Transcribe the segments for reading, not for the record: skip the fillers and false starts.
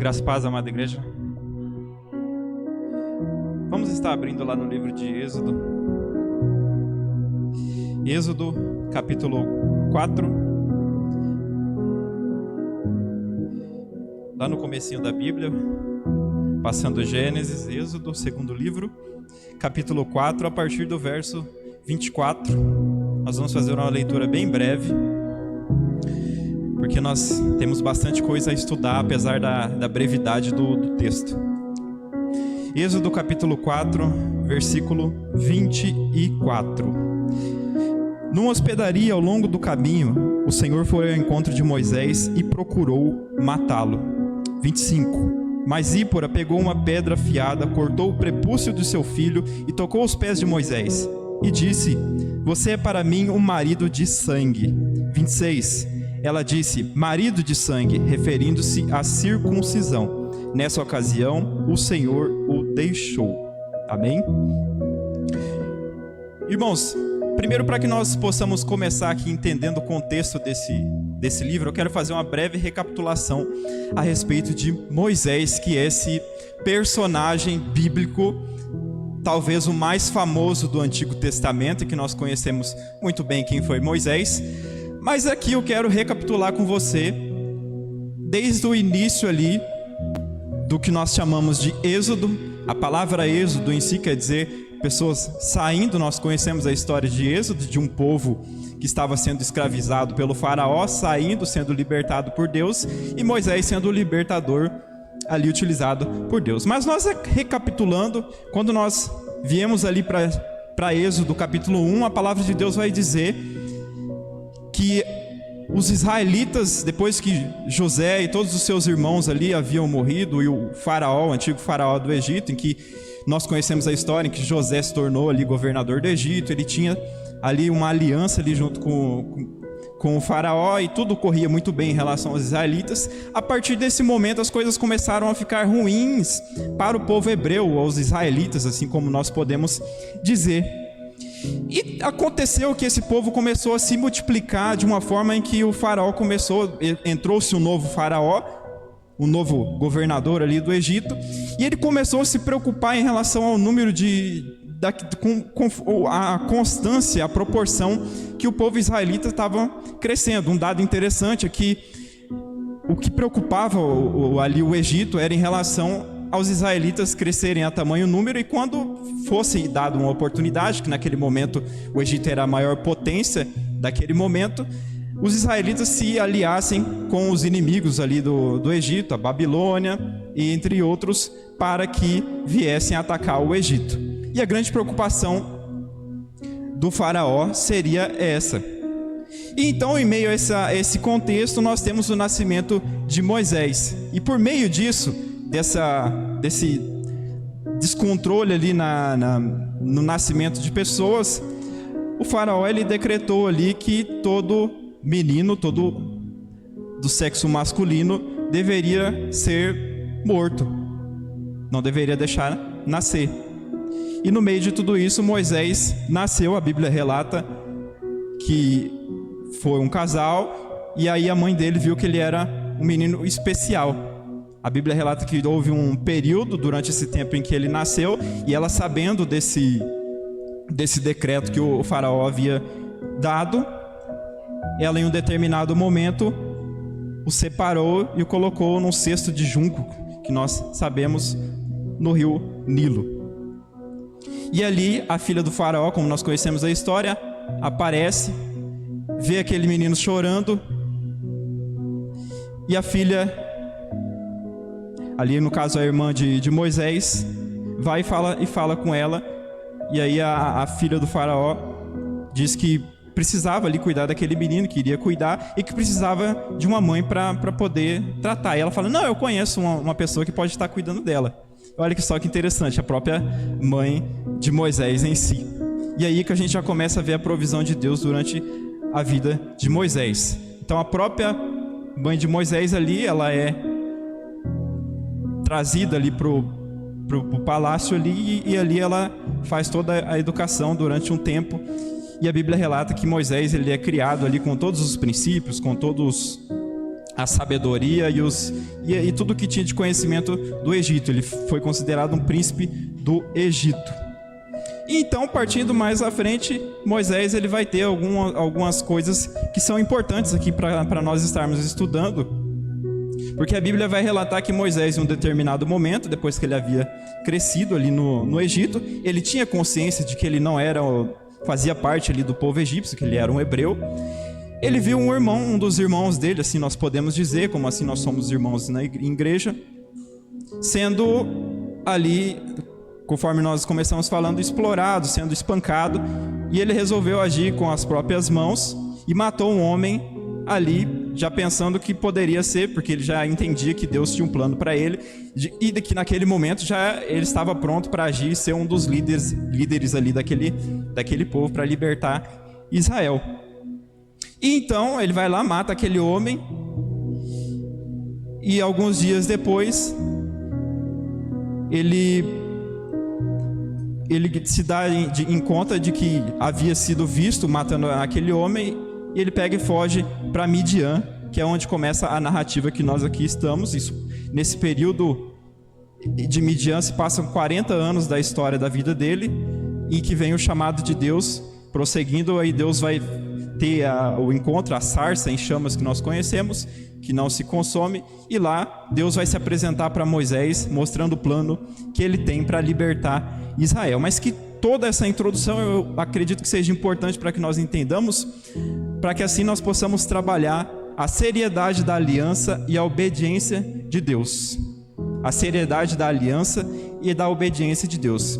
Graça e paz, amada igreja. Vamos estar abrindo lá no livro de Êxodo. Êxodo, capítulo 4. Lá no comecinho da Bíblia, passando Gênesis, Êxodo, segundo livro, capítulo 4, a partir do verso 24. Nós vamos fazer uma leitura bem breve, porque nós temos bastante coisa a estudar, apesar da brevidade do texto. Êxodo capítulo 4, versículo 24. Numa hospedaria ao longo do caminho, o Senhor foi ao encontro de Moisés e procurou matá-lo. 25. Mas Zípora pegou uma pedra afiada, cortou o prepúcio de seu filho e tocou os pés de Moisés. E disse: "Você é para mim um marido de sangue." 26. Ela disse: "Marido de sangue", referindo-se à circuncisão. Nessa ocasião, o Senhor o deixou. Amém? Irmãos, primeiro, para que nós possamos começar aqui entendendo o contexto desse livro, eu quero fazer uma breve recapitulação a respeito de Moisés, que é esse personagem bíblico, talvez o mais famoso do Antigo Testamento, que nós conhecemos muito bem quem foi Moisés. Mas aqui eu quero recapitular com você, desde o início ali, do que nós chamamos de Êxodo. A palavra Êxodo em si quer dizer pessoas saindo. Nós conhecemos a história de Êxodo, de um povo que estava sendo escravizado pelo faraó, saindo, sendo libertado por Deus, e Moisés sendo o libertador ali utilizado por Deus. Mas nós, recapitulando, quando nós viemos ali para Êxodo capítulo 1, a palavra de Deus vai dizer que os israelitas, depois que José e todos os seus irmãos ali haviam morrido, e o faraó, o antigo faraó do Egito, em que nós conhecemos a história em que José se tornou ali governador do Egito, ele tinha ali uma aliança ali junto com o faraó, e tudo corria muito bem em relação aos israelitas. A partir desse momento as coisas começaram a ficar ruins para o povo hebreu, aos israelitas, assim como nós podemos dizer. E aconteceu que esse povo começou a se multiplicar de uma forma em que o faraó entrou-se um novo faraó, um novo governador ali do Egito, e ele começou a se preocupar em relação ao número com a constância, a proporção que o povo israelita estava crescendo. Um dado interessante é que o que preocupava ali o Egito era em relação aos israelitas crescerem a tamanho número, e quando fosse dada uma oportunidade, que naquele momento o Egito era a maior potência daquele momento, os israelitas se aliassem com os inimigos ali do Egito, a Babilônia e entre outros, para que viessem atacar o Egito. E a grande preocupação do faraó seria essa. E então, em meio a esse contexto, nós temos o nascimento de Moisés. E por meio disso, desse descontrole ali no nascimento de pessoas, o faraó ele decretou ali que todo menino, todo do sexo masculino, deveria ser morto, não deveria deixar nascer. E no meio de tudo isso, Moisés nasceu. A Bíblia relata que foi um casal, e aí a mãe dele viu que ele era um menino especial. A Bíblia relata que houve um período durante esse tempo em que ele nasceu, e ela, sabendo desse decreto que o faraó havia dado, ela em um determinado momento o separou e o colocou num cesto de junco, que nós sabemos, no rio Nilo. E ali a filha do faraó, como nós conhecemos a história, aparece, vê aquele menino chorando, e a filha, ali no caso a irmã de Moisés, vai e fala com ela. E aí a filha do faraó diz que precisava ali cuidar daquele menino, que iria cuidar, e que precisava de uma mãe para poder tratar. E ela fala: "Não, eu conheço uma pessoa que pode estar cuidando dela." Olha que só que interessante, a própria mãe de Moisés em si. E aí que a gente já começa a ver a provisão de Deus durante a vida de Moisés. Então a própria mãe de Moisés ali, ela é trazida ali pro palácio ali, e ali ela faz toda a educação durante um tempo. E a Bíblia relata que Moisés ele é criado ali com todos os princípios, com todos a sabedoria e tudo que tinha de conhecimento do Egito. Ele foi considerado um príncipe do Egito. E então, partindo mais à frente, Moisés ele vai ter algumas coisas que são importantes aqui para nós estarmos estudando, porque a Bíblia vai relatar que Moisés, em um determinado momento, depois que ele havia crescido ali no Egito, ele tinha consciência de que ele não fazia parte ali do povo egípcio, que ele era um hebreu. Ele viu um dos irmãos dele, assim nós podemos dizer, como assim nós somos irmãos na igreja, sendo ali, conforme nós começamos falando, explorado, sendo espancado, e ele resolveu agir com as próprias mãos e matou um homem ali, já pensando que poderia ser, porque ele já entendia que Deus tinha um plano para ele, e que naquele momento já ele estava pronto para agir e ser um dos líderes ali daquele povo para libertar Israel. E então ele vai lá, mata aquele homem, e alguns dias depois ele se dá em conta de que havia sido visto matando aquele homem, e ele pega e foge para Midian, que é onde começa a narrativa que nós aqui estamos. Nesse período de Midian se passam 40 anos da história da vida dele, e que vem o chamado de Deus prosseguindo. Aí Deus vai ter o encontro, a sarça em chamas que nós conhecemos, que não se consome, e lá Deus vai se apresentar para Moisés, mostrando o plano que ele tem para libertar Israel. Mas que toda essa introdução eu acredito que seja importante para que nós entendamos, para que assim nós possamos trabalhar a seriedade da aliança e a obediência de Deus. A seriedade da aliança e da obediência de Deus.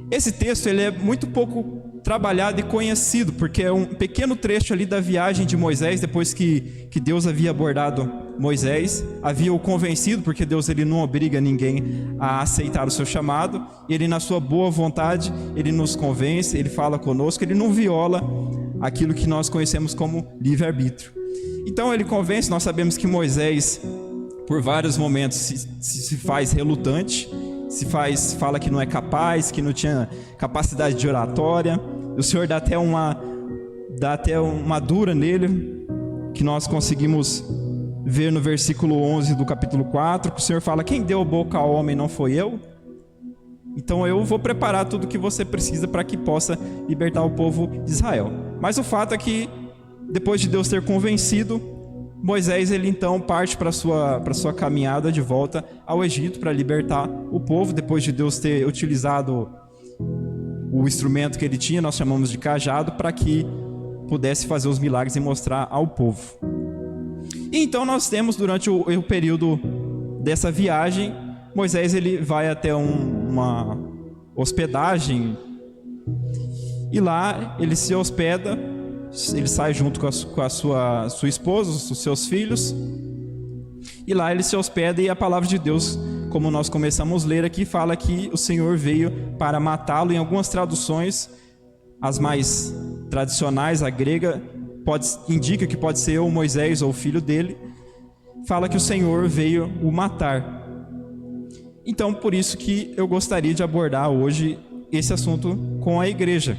Esse texto ele é muito pouco trabalhado e conhecido, porque é um pequeno trecho ali da viagem de Moisés, depois que Deus havia abordado Moisés, havia o convencido, porque Deus ele não obriga ninguém a aceitar o seu chamado, ele na sua boa vontade, ele nos convence, ele fala conosco, ele não viola aquilo que nós conhecemos como livre-arbítrio. Então ele convence. Nós sabemos que Moisés, por vários momentos, se faz relutante, fala que não é capaz, que não tinha capacidade de oratória. O Senhor dá até uma dura nele, que nós conseguimos ver no versículo 11 do capítulo 4, que o Senhor fala: quem deu boca ao homem não foi eu? Então eu vou preparar tudo o que você precisa para que possa libertar o povo de Israel. Mas o fato é que, depois de Deus ter convencido, Moisés ele então parte para sua caminhada de volta ao Egito para libertar o povo, depois de Deus ter utilizado o instrumento que ele tinha, nós chamamos de cajado, para que pudesse fazer os milagres e mostrar ao povo. E então nós temos, durante o período dessa viagem, Moisés ele vai até uma hospedagem, e lá ele se hospeda. Ele sai junto com a sua esposa, os seus filhos, e lá ele se hospeda, e a palavra de Deus, como nós começamos a ler aqui, fala que o Senhor veio para matá-lo. Em algumas traduções, as mais tradicionais, a grega, indica que pode ser ou Moisés ou o filho dele, fala que o Senhor veio o matar. Então, por isso que eu gostaria de abordar hoje esse assunto com a igreja,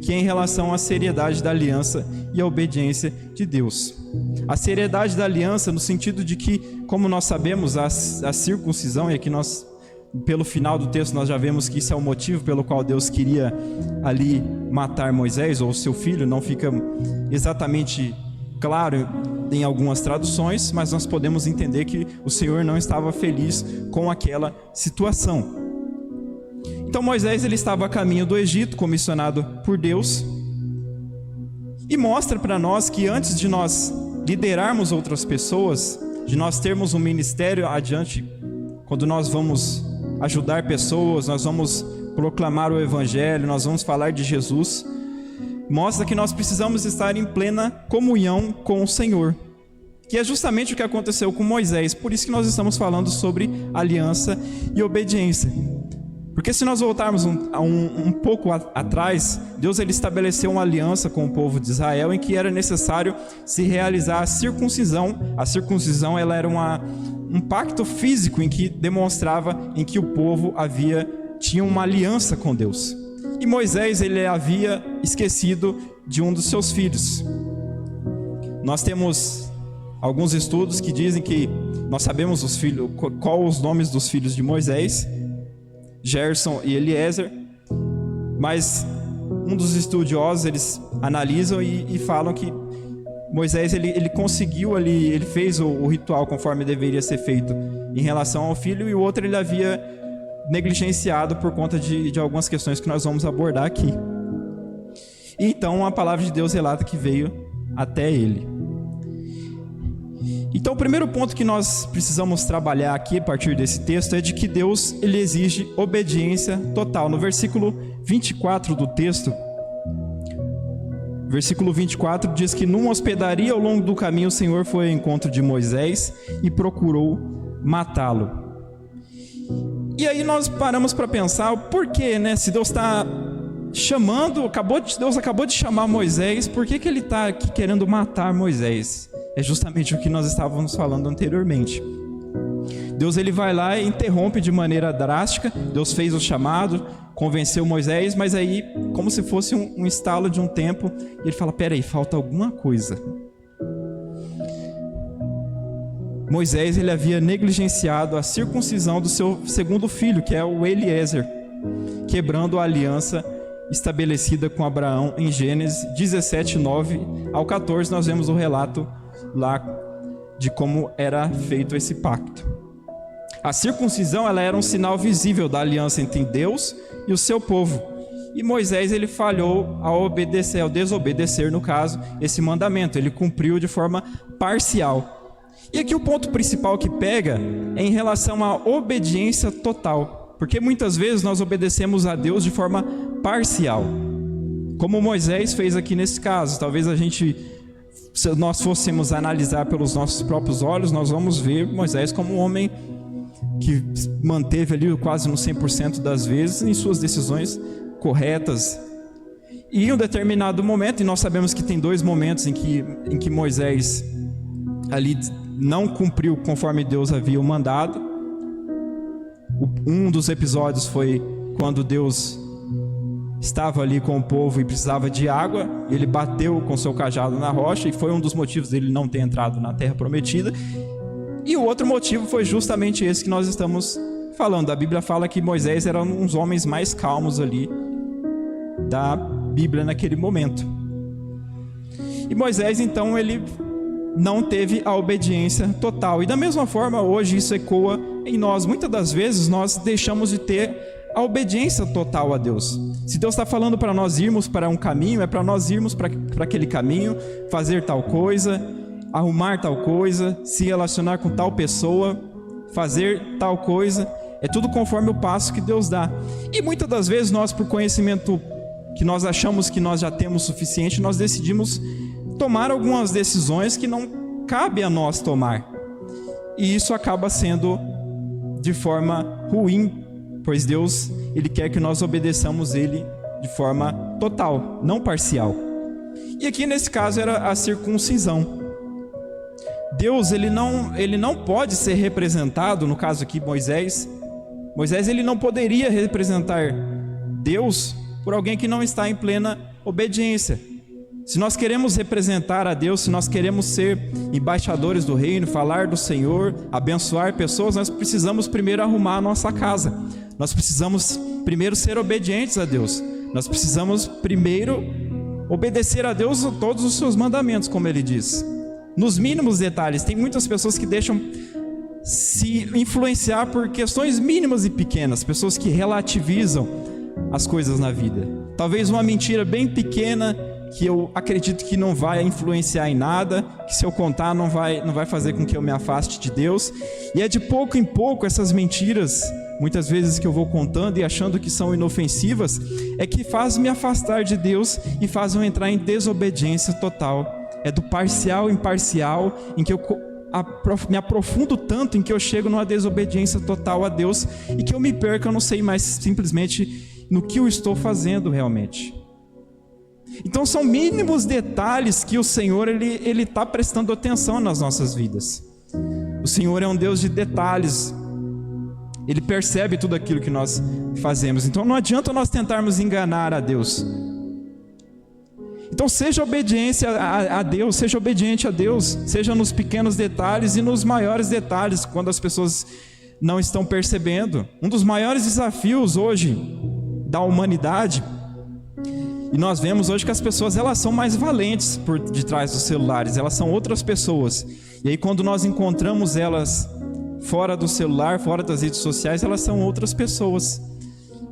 que é em relação à seriedade da aliança e à obediência de Deus. A seriedade da aliança no sentido de que, como nós sabemos, a circuncisão, e aqui nós, pelo final do texto, nós já vemos que isso é o motivo pelo qual Deus queria ali matar Moisés, ou seu filho, não fica exatamente claro em algumas traduções, mas nós podemos entender que o Senhor não estava feliz com aquela situação. Então Moisés ele estava a caminho do Egito, comissionado por Deus, e mostra para nós que antes de nós liderarmos outras pessoas, de nós termos um ministério adiante, quando nós vamos ajudar pessoas, nós vamos proclamar o Evangelho, nós vamos falar de Jesus, mostra que nós precisamos estar em plena comunhão com o Senhor, que é justamente o que aconteceu com Moisés. Por isso que nós estamos falando sobre aliança e obediência. Porque se nós voltarmos um pouco atrás, Deus ele estabeleceu uma aliança com o povo de Israel em que era necessário se realizar a circuncisão. A circuncisão ela era um pacto físico em que demonstrava em que o povo tinha uma aliança com Deus. E Moisés ele havia esquecido de um dos seus filhos. Nós temos alguns estudos que dizem que nós sabemos qual os nomes dos filhos de Moisés, Gerson e Eliezer, mas um dos estudiosos, eles analisam e falam que Moisés, ele conseguiu ali, ele fez o ritual conforme deveria ser feito em relação ao filho, e o outro ele havia negligenciado por conta de algumas questões que nós vamos abordar aqui. E então a palavra de Deus relata que veio até ele. Então o primeiro ponto que nós precisamos trabalhar aqui a partir desse texto é de que Deus, ele exige obediência total. No versículo 24 do texto, versículo 24 diz que numa hospedaria ao longo do caminho o Senhor foi ao encontro de Moisés e procurou matá-lo. E aí nós paramos para pensar o porquê, né? Se Deus está chamando, Deus acabou de chamar Moisés, por que ele está aqui querendo matar Moisés? É justamente o que nós estávamos falando anteriormente. Deus, ele vai lá e interrompe de maneira drástica. Deus fez o chamado, convenceu Moisés, mas aí, como se fosse um estalo de um tempo, ele fala, peraí, falta alguma coisa. Moisés, ele havia negligenciado a circuncisão do seu segundo filho, que é o Eliezer, quebrando a aliança estabelecida com Abraão em Gênesis 17, 9 ao 14, nós vemos o relato lá de como era feito esse pacto. A circuncisão, ela era um sinal visível da aliança entre Deus e o seu povo. E Moisés, ele falhou ao desobedecer, no caso, esse mandamento. Ele cumpriu de forma parcial. E aqui o ponto principal que pega é em relação à obediência total. Porque muitas vezes nós obedecemos a Deus de forma parcial. Como Moisés fez aqui nesse caso. Talvez se nós fôssemos analisar pelos nossos próprios olhos, nós vamos ver Moisés como um homem que manteve ali quase no 100% das vezes em suas decisões corretas. E em um determinado momento, e nós sabemos que tem dois momentos em que Moisés ali não cumpriu conforme Deus havia o mandado. Um dos episódios foi quando Deus estava ali com o povo e precisava de água, e ele bateu com seu cajado na rocha, e foi um dos motivos dele não ter entrado na terra prometida. E o outro motivo foi justamente esse que nós estamos falando. A Bíblia fala que Moisés era um dos homens mais calmos ali da Bíblia naquele momento. E Moisés, então, ele não teve a obediência total. E da mesma forma, hoje isso ecoa em nós. Muitas das vezes nós deixamos de ter a obediência total a Deus. Se Deus está falando para nós irmos para um caminho, é para nós irmos para aquele caminho, fazer tal coisa, arrumar tal coisa, se relacionar com tal pessoa, fazer tal coisa. É tudo conforme o passo que Deus dá. E muitas das vezes nós, por conhecimento que nós achamos que nós já temos suficiente, nós decidimos tomar algumas decisões que não cabe a nós tomar. E isso acaba sendo de forma ruim, pois Deus, ele quer que nós obedeçamos ele de forma total, não parcial. E aqui nesse caso era a circuncisão. Deus, ele não pode ser representado, no caso aqui Moisés, ele não poderia representar Deus por alguém que não está em plena obediência. Se nós queremos representar a Deus, se nós queremos ser embaixadores do reino, falar do Senhor, abençoar pessoas, nós precisamos primeiro arrumar a nossa casa. Nós precisamos primeiro ser obedientes a Deus. Nós precisamos primeiro obedecer a Deus a todos os seus mandamentos, como ele diz. Nos mínimos detalhes, tem muitas pessoas que deixam se influenciar por questões mínimas e pequenas, pessoas que relativizam as coisas na vida. Talvez uma mentira bem pequena, que eu acredito que não vai influenciar em nada, que se eu contar não vai fazer com que eu me afaste de Deus. E é de pouco em pouco essas mentiras, muitas vezes que eu vou contando e achando que são inofensivas, é que faz me afastar de Deus e faz eu entrar em desobediência total. É do parcial em parcial, em que eu me aprofundo tanto, em que eu chego numa desobediência total a Deus e que eu me perco, eu não sei mais simplesmente no que eu estou fazendo realmente. Então são mínimos detalhes que o Senhor ele está prestando atenção nas nossas vidas. O Senhor é um Deus de detalhes. Ele percebe tudo aquilo que nós fazemos. Então não adianta nós tentarmos enganar a Deus. Então seja obediente a Deus, seja obediente a Deus, seja nos pequenos detalhes e nos maiores detalhes, quando as pessoas não estão percebendo. Um dos maiores desafios hoje da humanidade, e nós vemos hoje que as pessoas elas são mais valentes por detrás dos celulares, elas são outras pessoas. E aí quando nós encontramos elas fora do celular, fora das redes sociais, elas são outras pessoas.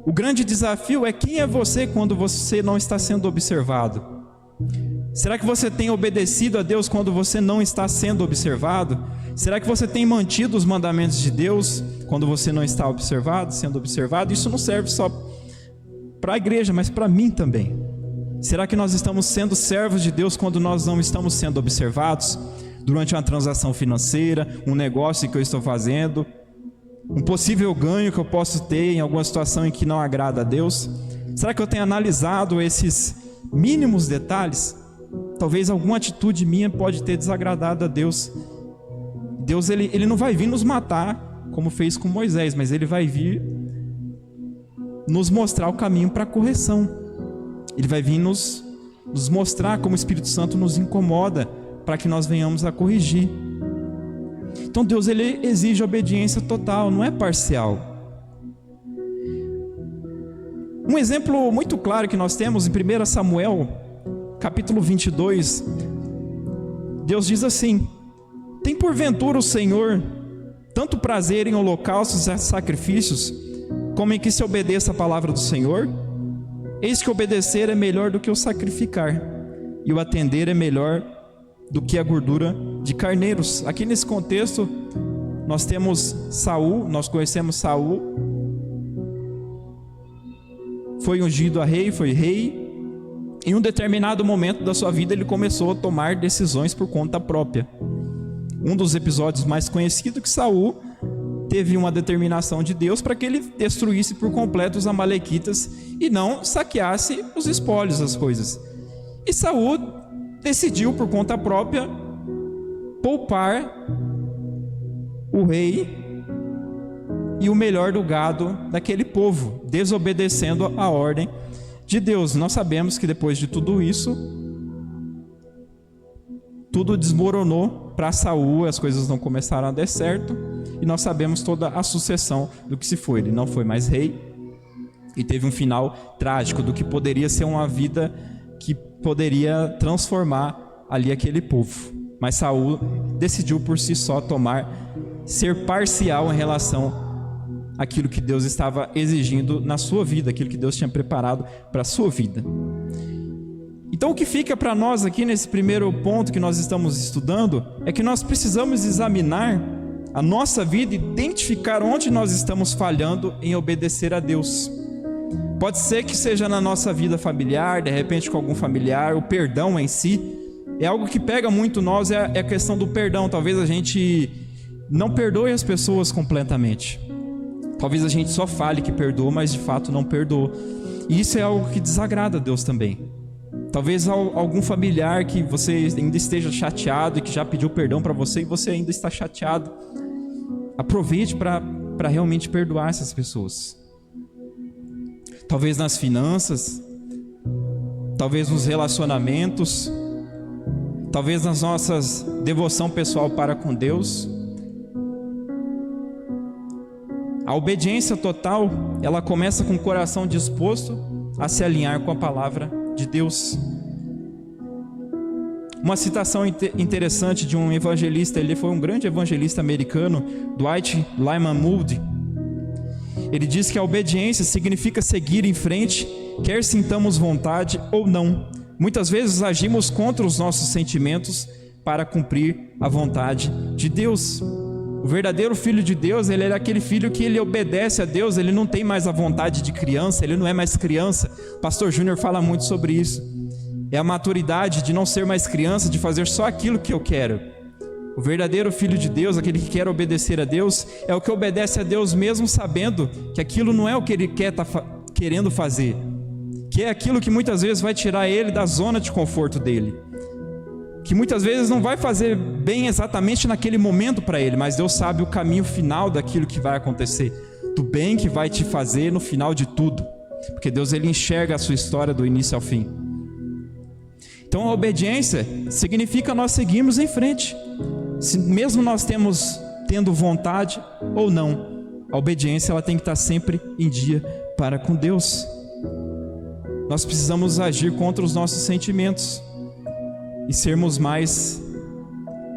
O grande desafio é quem é você quando você não está sendo observado. Será que você tem obedecido a Deus quando você não está sendo observado? Será que você tem mantido os mandamentos de Deus quando você não está sendo observado? Isso não serve só para a igreja, mas para mim também. Será que nós estamos sendo servos de Deus quando nós não estamos sendo observados? Durante uma transação financeira, um negócio que eu estou fazendo, um possível ganho que eu posso ter em alguma situação em que não agrada a Deus? Será que eu tenho analisado esses mínimos detalhes? Talvez alguma atitude minha pode ter desagradado a Deus. Deus ele não vai vir nos matar como fez com Moisés, mas ele vai vir nos mostrar o caminho para a correção. Ele vai vir nos mostrar como o Espírito Santo nos incomoda para que nós venhamos a corrigir. Então Deus ele exige obediência total, não é parcial. Um exemplo muito claro que nós temos em 1 Samuel, capítulo 22, Deus diz assim: tem porventura o Senhor tanto prazer em holocaustos e sacrifícios, como em que se obedeça a palavra do Senhor? Eis que obedecer é melhor do que o sacrificar, e o atender é melhor do que a gordura de carneiros. Aqui nesse contexto, nós temos Saul, nós conhecemos Saul, foi ungido a rei, foi rei. Em um determinado momento da sua vida, ele começou a tomar decisões por conta própria. Um dos episódios mais conhecidos é que Saul teve uma determinação de Deus para que ele destruísse por completo os amalequitas e não saqueasse os espólios, as coisas. E Saul decidiu por conta própria poupar o rei e o melhor do gado daquele povo, desobedecendo a ordem de Deus. Nós sabemos que depois de tudo isso, tudo desmoronou para Saul, as coisas não começaram a dar certo, e nós sabemos toda a sucessão do que se foi. Ele não foi mais rei e teve um final trágico do que poderia ser uma vida que poderia transformar ali aquele povo. Mas Saul decidiu por si só ser parcial em relação àquilo que Deus estava exigindo na sua vida, aquilo que Deus tinha preparado para a sua vida. Então o que fica para nós aqui nesse primeiro ponto que nós estamos estudando é que nós precisamos examinar a nossa vida e identificar onde nós estamos falhando em obedecer a Deus. Pode ser que seja na nossa vida familiar, de repente com algum familiar, o perdão em si é algo que pega muito nós, é a questão do perdão. Talvez a gente não perdoe as pessoas completamente. Talvez a gente só fale que perdoa, mas de fato não perdoa. E isso é algo que desagrada a Deus também. Talvez algum familiar que você ainda esteja chateado e que já pediu perdão para você e você ainda está chateado. Aproveite para realmente perdoar essas pessoas. Talvez nas finanças, talvez nos relacionamentos, talvez nas nossas devoção pessoal para com Deus. A obediência total, ela começa com o coração disposto a se alinhar com a palavra de Deus. Uma citação interessante de um evangelista, ele foi um grande evangelista americano, Dwight Lyman Moody. Ele diz que a obediência significa seguir em frente, quer sintamos vontade ou não. Muitas vezes agimos contra os nossos sentimentos para cumprir a vontade de Deus. O verdadeiro filho de Deus, ele é aquele filho que ele obedece a Deus, ele não tem mais a vontade de criança, ele não é mais criança. O pastor Júnior fala muito sobre isso. É a maturidade de não ser mais criança, de fazer só aquilo que eu quero. O verdadeiro filho de Deus, aquele que quer obedecer a Deus, é o que obedece a Deus mesmo sabendo que aquilo não é o que ele querendo fazer, que é aquilo que muitas vezes vai tirar ele da zona de conforto dele, que muitas vezes não vai fazer bem exatamente naquele momento para ele, mas Deus sabe o caminho final daquilo que vai acontecer, do bem que vai te fazer no final de tudo, porque Deus ele enxerga a sua história do início ao fim. Então a obediência significa nós seguirmos em frente, mesmo nós tendo vontade ou não. A obediência ela tem que estar sempre em dia para com Deus. Nós precisamos agir contra os nossos sentimentos e sermos mais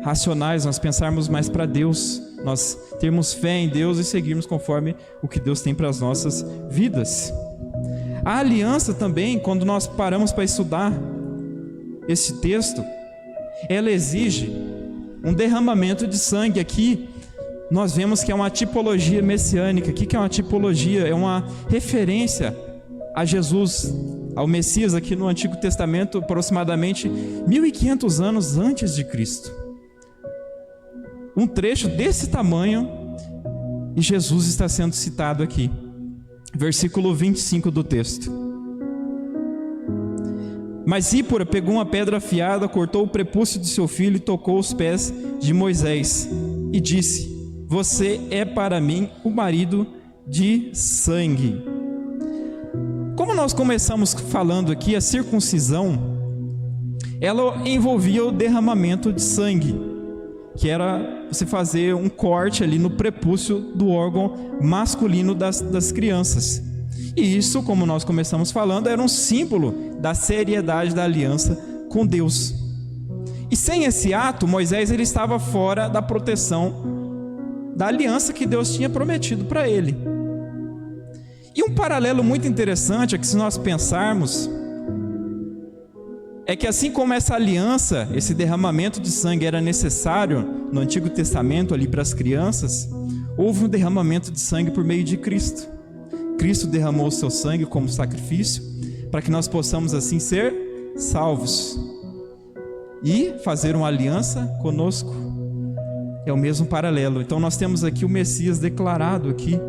racionais, nós pensarmos mais para Deus, nós termos fé em Deus e seguirmos conforme o que Deus tem para as nossas vidas. A aliança também, quando nós paramos para estudar esse texto, ela exige um derramamento de sangue. Aqui nós vemos que é uma tipologia messiânica. O que é uma tipologia? É uma referência a Jesus, ao Messias aqui no Antigo Testamento, aproximadamente 1500 anos antes de Cristo. Um trecho desse tamanho e Jesus está sendo citado aqui. Versículo 25 do texto. Mas Zípora pegou uma pedra afiada, cortou o prepúcio de seu filho e tocou os pés de Moisés e disse: você é para mim o marido de sangue. Como nós começamos falando aqui, a circuncisão, ela envolvia o derramamento de sangue, que era você fazer um corte ali no prepúcio do órgão masculino das crianças. E isso, como nós começamos falando, era um símbolo da seriedade da aliança com Deus. E sem esse ato, Moisés ele estava fora da proteção da aliança que Deus tinha prometido para ele. E um paralelo muito interessante é que, se nós pensarmos, é que assim como essa aliança, esse derramamento de sangue era necessário no Antigo Testamento ali para as crianças, houve um derramamento de sangue por meio de Cristo. Cristo derramou o seu sangue como sacrifício para que nós possamos assim ser salvos e fazer uma aliança conosco. É o mesmo paralelo. Então nós temos aqui o Messias declarado aqui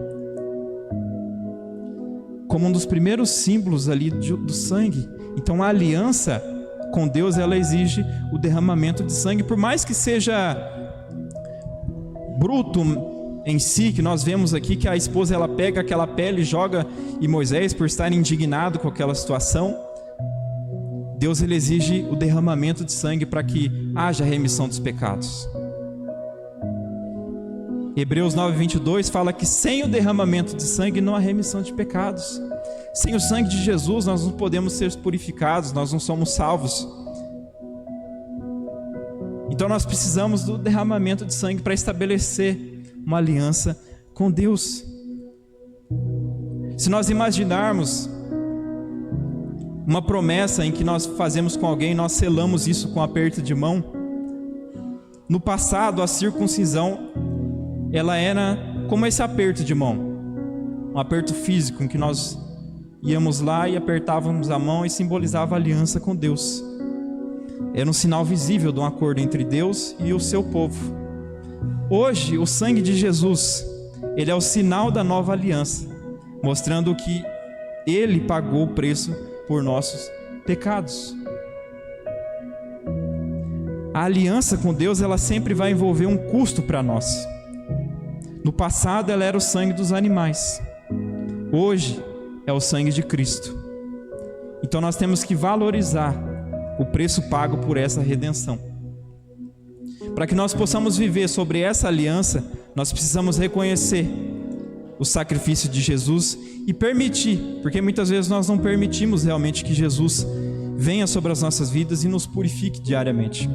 como um dos primeiros símbolos ali do sangue. Então a aliança com Deus, ela exige o derramamento de sangue, por mais que seja bruto em si, que nós vemos aqui que a esposa ela pega aquela pele e joga em Moisés por estar indignado com aquela situação. Deus ele exige o derramamento de sangue para que haja remissão dos pecados. Hebreus 9:22 fala que sem o derramamento de sangue não há remissão de pecados. Sem o sangue de Jesus nós não podemos ser purificados, nós não somos salvos. Então nós precisamos do derramamento de sangue para estabelecer uma aliança com Deus. Se nós imaginarmos uma promessa em que nós fazemos com alguém, nós selamos isso com um aperto de mão. No passado, a circuncisão, ela era como esse aperto de mão, um aperto físico em que nós íamos lá e apertávamos a mão e simbolizava a aliança com Deus. Era um sinal visível de um acordo entre Deus e o seu povo. Hoje, o sangue de Jesus, ele é o sinal da nova aliança, mostrando que ele pagou o preço por nossos pecados. A aliança com Deus, ela sempre vai envolver um custo para nós. No passado, ela era o sangue dos animais. Hoje, é o sangue de Cristo. Então nós temos que valorizar o preço pago por essa redenção. Para que nós possamos viver sobre essa aliança, nós precisamos reconhecer o sacrifício de Jesus e permitir, porque muitas vezes nós não permitimos realmente que Jesus venha sobre as nossas vidas e nos purifique diariamente.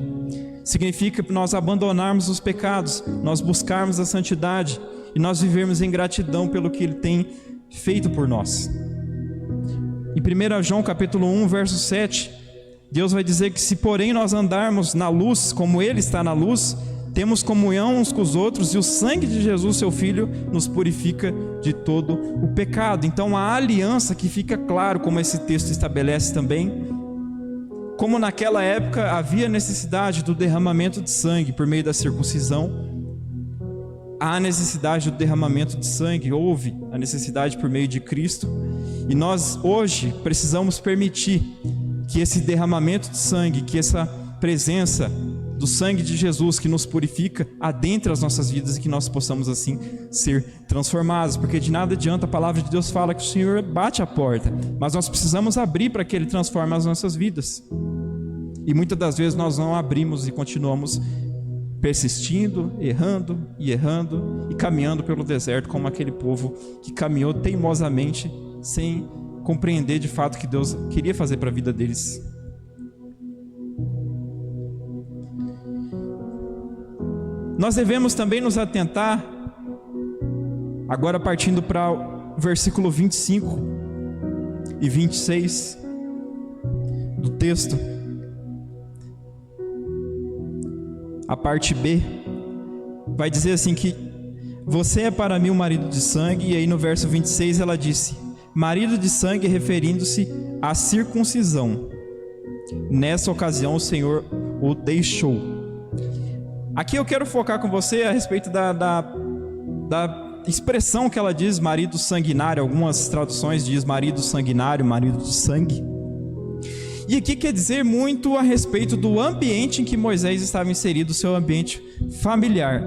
Significa nós abandonarmos os pecados, nós buscarmos a santidade e nós vivermos em gratidão pelo que Ele tem feito por nós. Em 1 João capítulo 1, verso 7, Deus vai dizer que se porém nós andarmos na luz, como Ele está na luz, temos comunhão uns com os outros e o sangue de Jesus, seu Filho, nos purifica de todo o pecado. Então a aliança que fica claro, como esse texto estabelece também, como naquela época havia necessidade do derramamento de sangue por meio da circuncisão, há necessidade do derramamento de sangue, houve a necessidade por meio de Cristo, e nós hoje precisamos permitir que esse derramamento de sangue, que essa presença do sangue de Jesus que nos purifica adentre as nossas vidas e que nós possamos assim ser transformados, porque de nada adianta, a palavra de Deus fala que o Senhor bate a porta, mas nós precisamos abrir para que Ele transforme as nossas vidas. E muitas das vezes nós não abrimos e continuamos persistindo, errando e caminhando pelo deserto como aquele povo que caminhou teimosamente sem compreender de fato o que Deus queria fazer para a vida deles. Nós devemos também nos atentar, agora partindo para o versículo 25 e 26 do texto, a parte B, vai dizer assim que você é para mim um marido de sangue, e aí no verso 26 ela disse, marido de sangue, referindo-se à circuncisão. Nessa ocasião o Senhor o deixou. Aqui eu quero focar com você a respeito da expressão que ela diz, marido sanguinário. Algumas traduções diz marido sanguinário, marido de sangue. E aqui quer dizer muito a respeito do ambiente em que Moisés estava inserido, o seu ambiente familiar.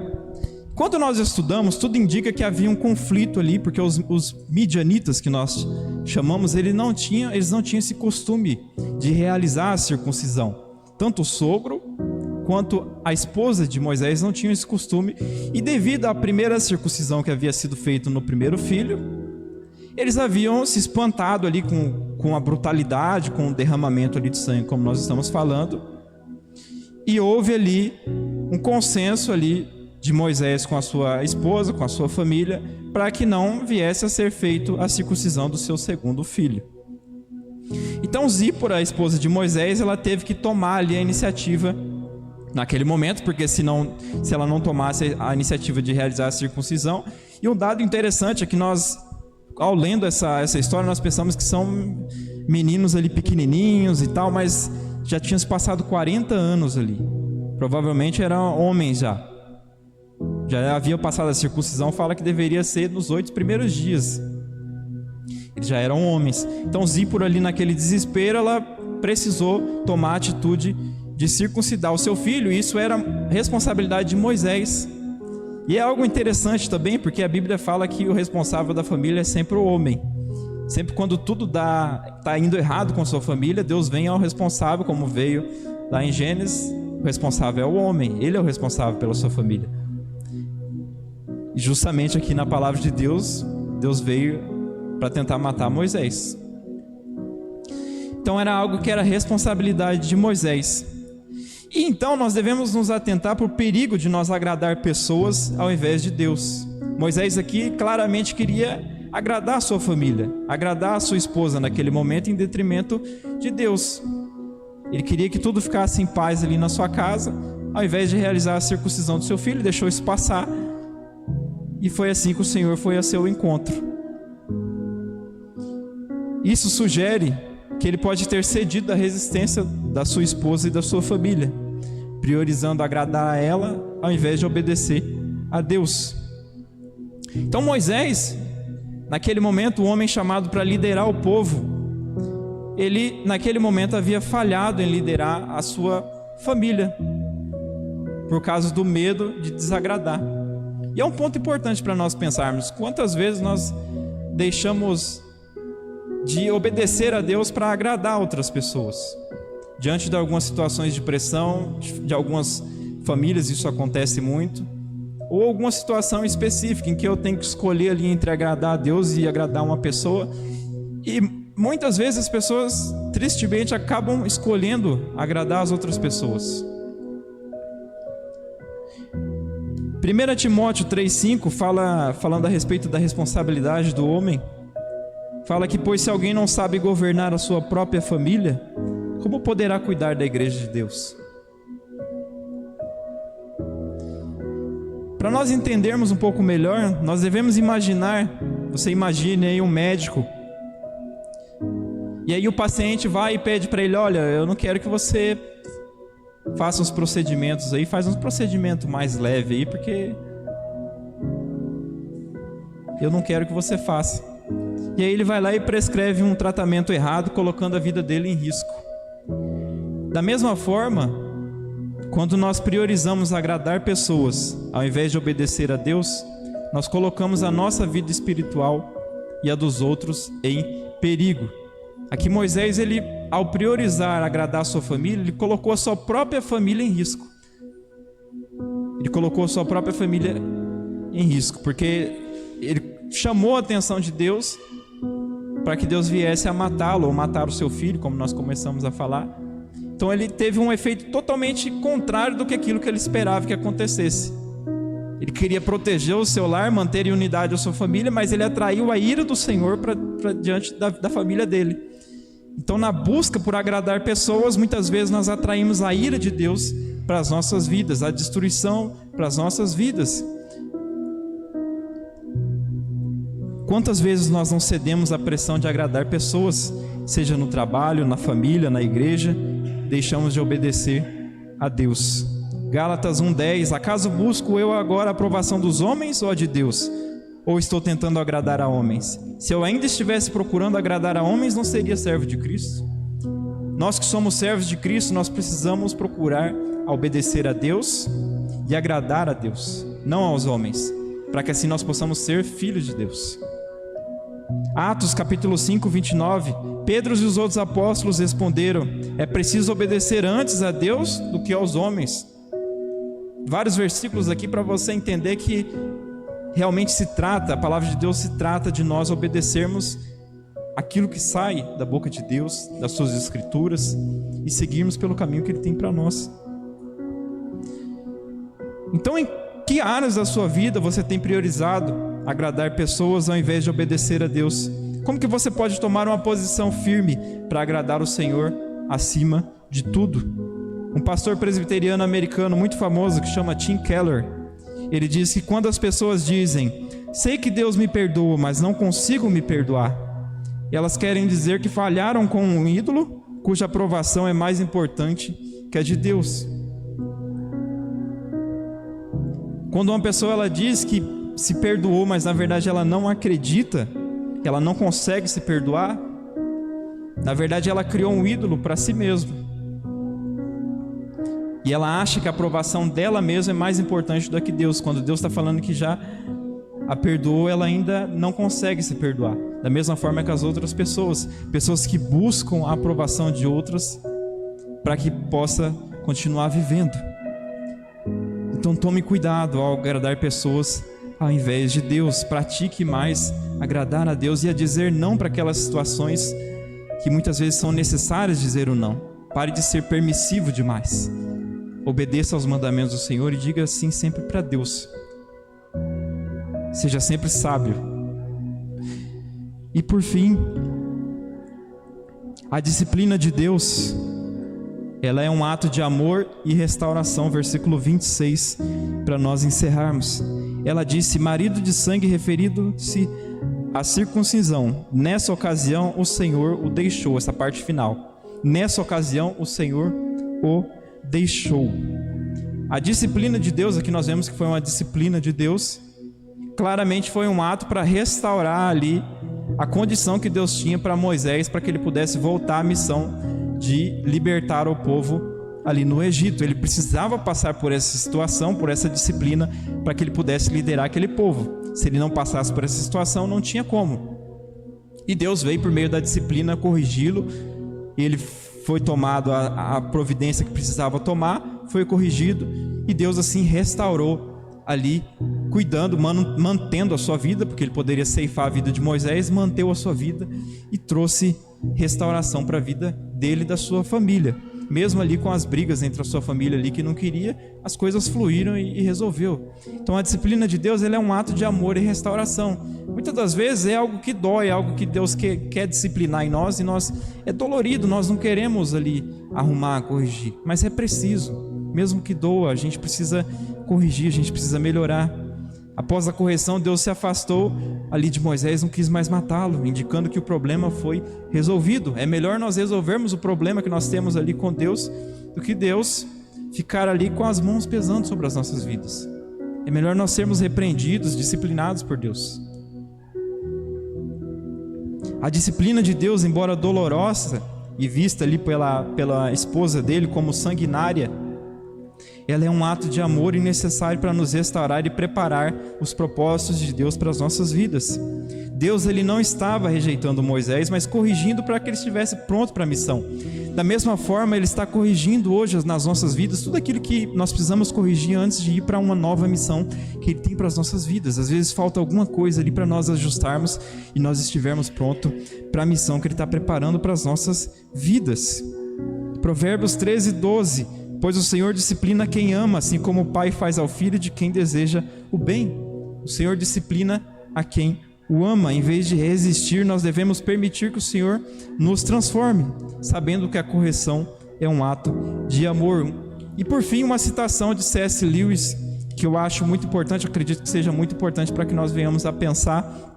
Quando nós estudamos, tudo indica que havia um conflito ali, porque os midianitas, que nós chamamos, eles não tinham esse costume de realizar a circuncisão. Tanto o sogro quanto a esposa de Moisés não tinham esse costume, e devido à primeira circuncisão que havia sido feita no primeiro filho, eles haviam se espantado ali com a brutalidade, com o derramamento ali de sangue, como nós estamos falando, e houve ali um consenso ali de Moisés com a sua esposa, com a sua família, para que não viesse a ser feito a circuncisão do seu segundo filho. Então Zípora, a esposa de Moisés, ela teve que tomar ali a iniciativa naquele momento, porque se ela não tomasse a iniciativa de realizar a circuncisão. E um dado interessante é que nós, ao lendo essa história, nós pensamos que são meninos ali pequenininhos e tal, mas já tinham se passado 40 anos ali. Provavelmente eram homens já. Já havia passado a circuncisão, fala que deveria ser nos 8 primeiros dias. Eles já eram homens. Então Zípora ali naquele desespero, ela precisou tomar a atitude de circuncidar o seu filho, e isso era responsabilidade de Moisés. E é algo interessante também, porque a Bíblia fala que o responsável da família é sempre o homem. Sempre quando tudo está indo errado com a sua família, Deus vem ao responsável, como veio lá em Gênesis, o responsável é o homem, ele é o responsável pela sua família. E justamente aqui na palavra de Deus, Deus veio para tentar matar Moisés. Então era algo que era responsabilidade de Moisés. E então nós devemos nos atentar para o perigo de nós agradar pessoas ao invés de Deus. Moisés aqui claramente queria agradar a sua família, agradar a sua esposa naquele momento, em detrimento de Deus. Ele queria que tudo ficasse em paz ali na sua casa, ao invés de realizar a circuncisão do seu filho, deixou isso passar. E foi assim que o Senhor foi a seu encontro. Isso sugere que ele pode ter cedido à resistência da sua esposa e da sua família, priorizando agradar a ela ao invés de obedecer a Deus. Então Moisés, naquele momento, o homem chamado para liderar o povo, ele naquele momento havia falhado em liderar a sua família, por causa do medo de desagradar. E é um ponto importante para nós pensarmos, quantas vezes nós deixamos de obedecer a Deus para agradar outras pessoas. Diante de algumas situações de pressão, de algumas famílias isso acontece muito, ou alguma situação específica em que eu tenho que escolher ali entre agradar a Deus e agradar uma pessoa, e muitas vezes as pessoas tristemente acabam escolhendo agradar as outras pessoas. 1 Timóteo 3,5 falando a respeito da responsabilidade do homem, fala que, pois se alguém não sabe governar a sua própria família, como poderá cuidar da igreja de Deus? Para nós entendermos um pouco melhor, nós devemos imaginar, você imagine aí um médico, e aí o paciente vai e pede para ele, olha, eu não quero que você faça uns procedimentos aí, faz uns procedimentos mais leves aí, porque eu não quero que você faça. E aí ele vai lá e prescreve um tratamento errado, colocando a vida dele em risco. Da mesma forma, quando nós priorizamos agradar pessoas, ao invés de obedecer a Deus, nós colocamos a nossa vida espiritual e a dos outros em perigo. Aqui Moisés, ele ao priorizar agradar a sua família, ele colocou a sua própria família em risco. Ele colocou a sua própria família em risco, porque ele chamou a atenção de Deus para que Deus viesse a matá-lo ou matar o seu filho, como nós começamos a falar. Então ele teve um efeito totalmente contrário do que aquilo que ele esperava que acontecesse. Ele queria proteger o seu lar, manter em unidade a sua família, mas ele atraiu a ira do Senhor para diante da família dele. Então, na busca por agradar pessoas, muitas vezes nós atraímos a ira de Deus para as nossas vidas, a destruição para as nossas vidas. Quantas vezes nós não cedemos à pressão de agradar pessoas, seja no trabalho, na família, na igreja, deixamos de obedecer a Deus. Gálatas 1:10, acaso busco eu agora a aprovação dos homens ou a de Deus? Ou estou tentando agradar a homens? Se eu ainda estivesse procurando agradar a homens, não seria servo de Cristo? Nós que somos servos de Cristo, nós precisamos procurar obedecer a Deus e agradar a Deus, não aos homens, para que assim nós possamos ser filhos de Deus. Atos capítulo 5, 29, Pedro e os outros apóstolos responderam: é preciso obedecer antes a Deus do que aos homens. Vários versículos aqui para você entender que realmente a palavra de Deus se trata de nós obedecermos aquilo que sai da boca de Deus, das suas escrituras, e seguirmos pelo caminho que Ele tem para nós. Então, em que áreas da sua vida você tem priorizado agradar pessoas ao invés de obedecer a Deus? Como que você pode tomar uma posição firme para agradar o Senhor acima de tudo? Um pastor presbiteriano americano muito famoso que chama Tim Keller, ele diz que quando as pessoas dizem: sei que Deus me perdoa, mas não consigo me perdoar, elas querem dizer que falharam com um ídolo cuja aprovação é mais importante que a de Deus. Quando uma pessoa ela diz que se perdoou, mas na verdade ela não acredita, ela não consegue se perdoar, na verdade ela criou um ídolo para si mesma. E ela acha que a aprovação dela mesma é mais importante do que Deus. Quando Deus está falando que já a perdoou, ela ainda não consegue se perdoar. Da mesma forma que as outras pessoas que buscam a aprovação de outras para que possa continuar vivendo. Então tome cuidado ao agradar pessoas ao invés de Deus. Pratique mais agradar a Deus e a dizer não para aquelas situações que muitas vezes são necessárias dizer o não. Pare de ser permissivo demais. Obedeça aos mandamentos do Senhor e diga sim sempre para Deus. Seja sempre sábio. E por fim, a disciplina de Deus, ela é um ato de amor e restauração. Versículo 26, para nós encerrarmos. Ela disse: marido de sangue, referido-se à circuncisão. Nessa ocasião o Senhor o deixou. Essa parte final. Nessa ocasião o Senhor o deixou. A disciplina de Deus, aqui nós vemos que foi uma disciplina de Deus, claramente foi um ato para restaurar ali a condição que Deus tinha para Moisés, para que ele pudesse voltar à missão de libertar o povo ali no Egito. Ele precisava passar por essa situação, por essa disciplina, para que ele pudesse liderar aquele povo. Se ele não passasse por essa situação, não tinha como. E Deus veio por meio da disciplina corrigi-lo. Ele foi tomado a providência que precisava tomar, foi corrigido, e Deus assim restaurou ali, cuidando, mantendo a sua vida, porque ele poderia ceifar a vida de Moisés, manteve a sua vida e trouxe restauração para a vida dele e da sua família. Mesmo ali com as brigas entre a sua família ali que não queria, as coisas fluíram e resolveu. Então a disciplina de Deus, ela é um ato de amor e restauração. Muitas das vezes é algo que dói, é algo que Deus quer disciplinar em nós, e nós é dolorido, nós não queremos ali arrumar, corrigir, mas é preciso. Mesmo que doa, a gente precisa corrigir, a gente precisa melhorar. Após a correção, Deus se afastou ali de Moisés, não quis mais matá-lo, indicando que o problema foi resolvido. É melhor nós resolvermos o problema que nós temos ali com Deus, do que Deus ficar ali com as mãos pesando sobre as nossas vidas. É melhor nós sermos repreendidos, disciplinados por Deus. A disciplina de Deus, embora dolorosa e vista ali pela esposa dele como sanguinária, ela é um ato de amor e necessário para nos restaurar e preparar os propósitos de Deus para as nossas vidas. Deus ele não estava rejeitando Moisés, mas corrigindo para que ele estivesse pronto para a missão. Da mesma forma, ele está corrigindo hoje nas nossas vidas tudo aquilo que nós precisamos corrigir antes de ir para uma nova missão que ele tem para as nossas vidas. Às vezes falta alguma coisa ali para nós ajustarmos e nós estivermos prontos para a missão que ele está preparando para as nossas vidas. Provérbios 13:12: pois o Senhor disciplina quem ama, assim como o pai faz ao filho de quem deseja o bem. O Senhor disciplina a quem o ama. Em vez de resistir, nós devemos permitir que o Senhor nos transforme, sabendo que a correção é um ato de amor. E por fim, uma citação de C.S. Lewis, que eu acho muito importante, acredito que seja muito importante para que nós venhamos a pensar.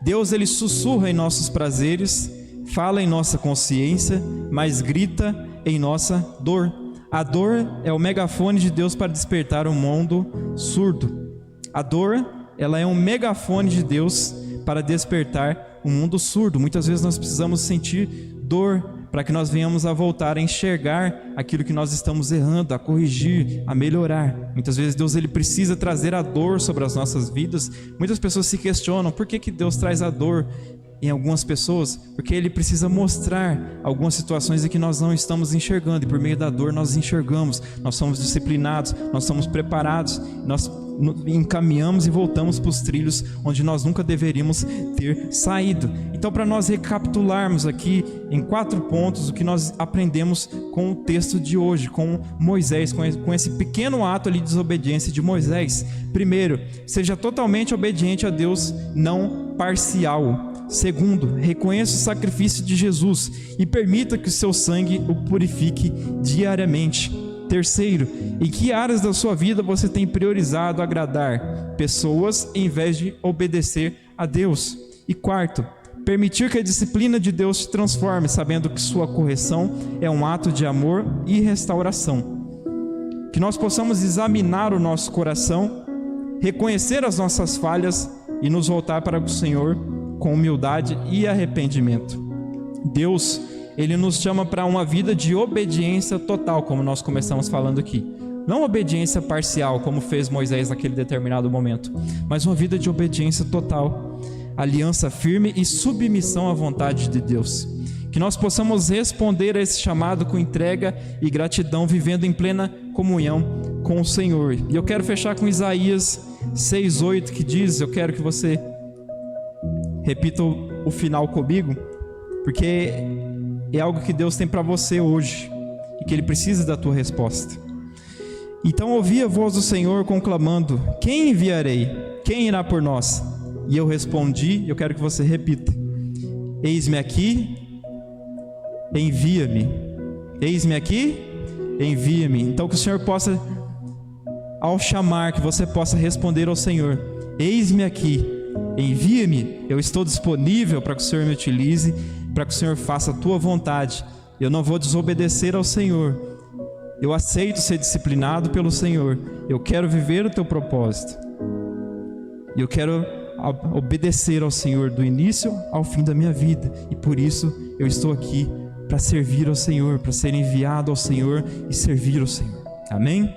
Deus ele sussurra em nossos prazeres, fala em nossa consciência, mas grita em nossa dor. A dor é o megafone de Deus para despertar um mundo surdo. A dor, ela é um megafone de Deus para despertar um mundo surdo. Muitas vezes nós precisamos sentir dor para que nós venhamos a voltar a enxergar aquilo que nós estamos errando, a corrigir, a melhorar. Muitas vezes Deus ele precisa trazer a dor sobre as nossas vidas. Muitas pessoas se questionam por que Deus traz a dor em algumas pessoas, porque ele precisa mostrar algumas situações em que nós não estamos enxergando, e por meio da dor nós enxergamos, nós somos disciplinados, nós somos preparados, nós encaminhamos e voltamos para os trilhos onde nós nunca deveríamos ter saído. Então, para nós recapitularmos aqui em 4 pontos o que nós aprendemos com o texto de hoje, com Moisés, com esse pequeno ato ali de desobediência de Moisés. Primeiro, seja totalmente obediente a Deus, não parcial. Segundo, reconheça o sacrifício de Jesus e permita que o seu sangue o purifique diariamente. Terceiro, em que áreas da sua vida você tem priorizado agradar pessoas em vez de obedecer a Deus? E quarto, permitir que a disciplina de Deus te transforme, sabendo que sua correção é um ato de amor e restauração. Que nós possamos examinar o nosso coração, reconhecer as nossas falhas e nos voltar para o Senhor com humildade e arrependimento. Deus, ele nos chama para uma vida de obediência total, como nós começamos falando aqui. Não obediência parcial, como fez Moisés naquele determinado momento, mas uma vida de obediência total, aliança firme e submissão à vontade de Deus. Que nós possamos responder a esse chamado com entrega e gratidão, vivendo em plena comunhão com o Senhor. E eu quero fechar com Isaías 6:8, que diz, eu quero que você repita o final comigo, porque é algo que Deus tem para você hoje e que Ele precisa da tua resposta. Então ouvi a voz do Senhor conclamando: quem enviarei? Quem irá por nós? E eu respondi, eu quero que você repita: eis-me aqui, envia-me. Eis-me aqui, envia-me. Então que o Senhor possa, ao chamar, que você possa responder ao Senhor: eis-me aqui, envia-me. Eu estou disponível para que o Senhor me utilize, para que o Senhor faça a tua vontade. Eu não vou desobedecer ao Senhor. Eu aceito ser disciplinado pelo Senhor. Eu quero viver o teu propósito. Eu quero obedecer ao Senhor do início ao fim da minha vida. E por isso eu estou aqui para servir ao Senhor, para ser enviado ao Senhor e servir ao Senhor. Amém?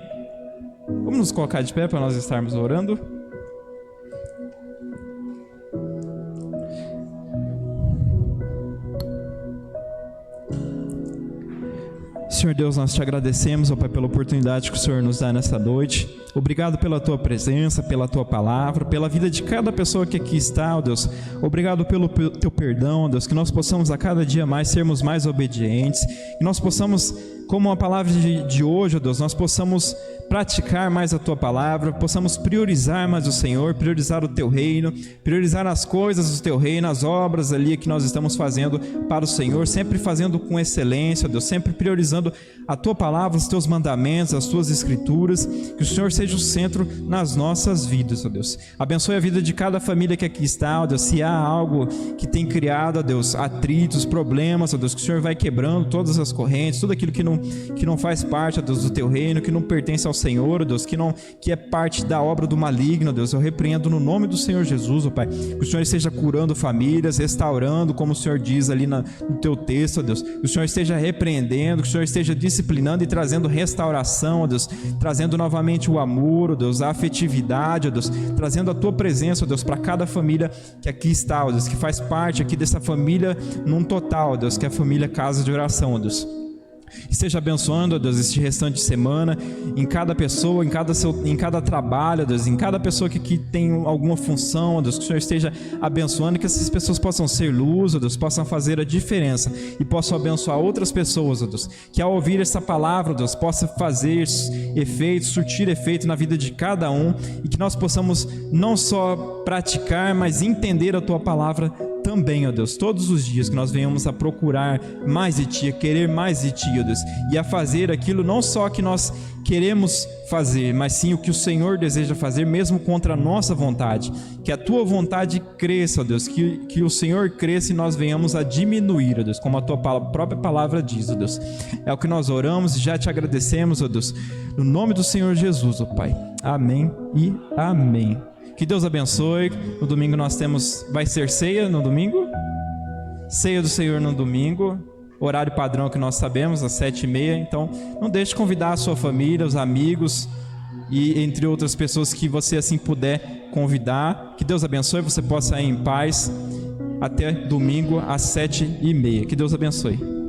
Vamos nos colocar de pé para nós estarmos orando. Senhor Deus, nós te agradecemos, ó Pai, pela oportunidade que o Senhor nos dá nessa noite. Obrigado pela tua presença, pela tua palavra, pela vida de cada pessoa que aqui está, ó Deus. Obrigado pelo teu perdão, ó Deus, que nós possamos a cada dia mais sermos mais obedientes, que nós possamos, como a palavra de hoje, ó Deus, nós possamos praticar mais a tua palavra, possamos priorizar mais o Senhor, priorizar o teu reino, priorizar as coisas do teu reino, as obras ali que nós estamos fazendo para o Senhor, sempre fazendo com excelência, ó Deus, sempre priorizando a tua palavra, os teus mandamentos, as tuas escrituras. Que o Senhor seja o centro nas nossas vidas, ó Deus. Abençoe a vida de cada família que aqui está, ó Deus. Se há algo que tem criado, ó Deus, atritos, problemas, ó Deus, que o Senhor vai quebrando todas as correntes, tudo aquilo que não faz parte, ó Deus, do teu reino, que não pertence ao Senhor, ó Deus, que é parte da obra do maligno, ó Deus. Eu repreendo no nome do Senhor Jesus, ó Pai. Que o Senhor esteja curando famílias, restaurando, como o Senhor diz ali no teu texto, ó Deus. Que o Senhor esteja repreendendo, que o Senhor esteja disciplinando e trazendo restauração, ó Deus, trazendo novamente o amor, amor, ó Deus, a afetividade, ó Deus, trazendo a tua presença, ó Deus, para cada família que aqui está, ó Deus, que faz parte aqui dessa família num total, ó Deus, que é a família Casa de Oração, ó Deus. E seja abençoando, ó Deus, este restante de semana, em cada pessoa, em cada trabalho, ó Deus, em cada pessoa que aqui tem alguma função, ó Deus, que o Senhor esteja abençoando, que essas pessoas possam ser luz, ó Deus, possam fazer a diferença e possam abençoar outras pessoas, ó Deus, que ao ouvir essa palavra, ó Deus, possa fazer efeito, surtir efeito na vida de cada um, e que nós possamos não só praticar, mas entender a tua palavra também, ó Deus, todos os dias, que nós venhamos a procurar mais de Ti, a querer mais de Ti, ó Deus, e a fazer aquilo não só que nós queremos fazer, mas sim o que o Senhor deseja fazer, mesmo contra a nossa vontade. Que a Tua vontade cresça, ó Deus, que o Senhor cresça e nós venhamos a diminuir, ó Deus, como a Tua própria palavra diz, ó Deus. É o que nós oramos e já Te agradecemos, ó Deus, no nome do Senhor Jesus, ó Pai. Amém e amém. Que Deus abençoe. No domingo vai ser ceia no domingo? Ceia do Senhor no domingo. Horário padrão que nós sabemos, às 7h30. Então, não deixe de convidar a sua família, os amigos e entre outras pessoas que você assim puder convidar. Que Deus abençoe, você possa ir em paz até domingo às 7h30. Que Deus abençoe.